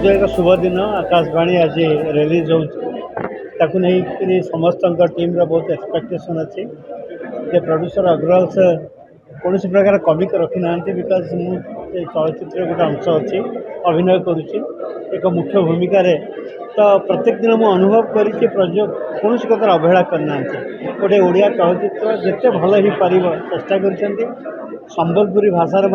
बहुत एक शुभ दिन आकाशवाणी आज रिलीज होनी समस्त टीम बहुत एक्सपेक्टेशन अच्छी प्रोड्यूसर अग्रवाल से कौन प्रकार कमी रखी ना बिकज मुझे चलचित्र गोटे अंश अच्छी अभिनय करुच्ची एक मुख्य भूमिका रे तो प्रत्येक दिन मुझे अनुभव करी कौन प्रकार अवहेला करना गोटे ओडिया चलचित्र जिते भल हो पार चेष्टा कर संबलपुरी भाषा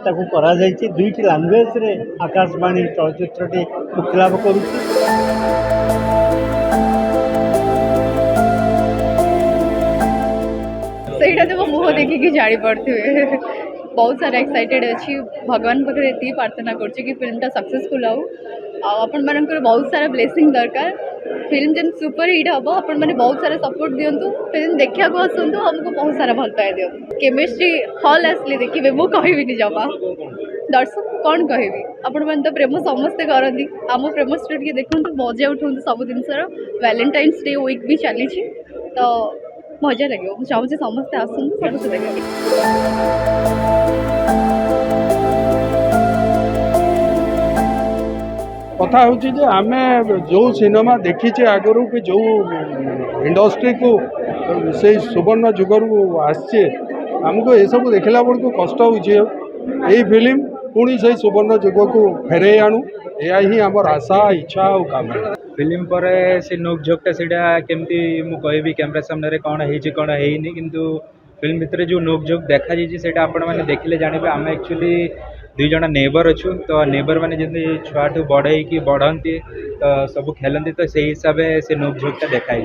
करा दुईटी लांगुएज रे आकाशवाणी चलचित्रटी मुक्तिलाभ करुच्ची। तो वो मुह देखिए जानी पड़े बहुत सारा एक्साइटेड अच्छी भगवान पाखे ये प्रार्थना करुच्ची कि फिल्मटा सक्सेसफुल आपण मानकर बहुत सारा ब्लेसिंग दरकार फिल्म जन सुपर हिट हम आपण मैंने बहुत सारा सपोर्ट दिंतु फिल्म देखा आसतु हमको बहुत सारा भल पाए दिंतु केमिस्ट्री हॉल आसले देखिए मु कहबी जमा दर्शक कौन कहि आपण मैंने तो प्रेम समस्ते करती आम प्रेम स्टोरी देखु मजा उठाऊ सब जिनसर वैलेंटाइन्स डे वीक भी चली तो मजा लगे मुझे चाहूँगी समस्ते आसतु सब देख कथा हूँ आम जो सिनेमा देखीचे आगु कि जो इंडस्ट्री को से सुवर्ण जुगरू आसचे आमको ये सब देखला बेलू कष्ट हो फिल्म पुणी से सुवर्ण जुग को फेरे आणु या ही आमर आशा इच्छा और काम फिल्म पर से नोक झोंकटा सेटा केमती मु कहबी कैमरा सामने कौन है कौन है किंतु फिल्म भितर जो नोक झोंक देखा जाइए आपण मैंने देखिले जानबे आम एक्चुअली दुई जना नेबर अच्छु तो नेबर मैंने जमी छुआ ठू बढ़ई कि बढ़ती तो सब खेलती तो से हिसाब से नोक झोंकटा देखाई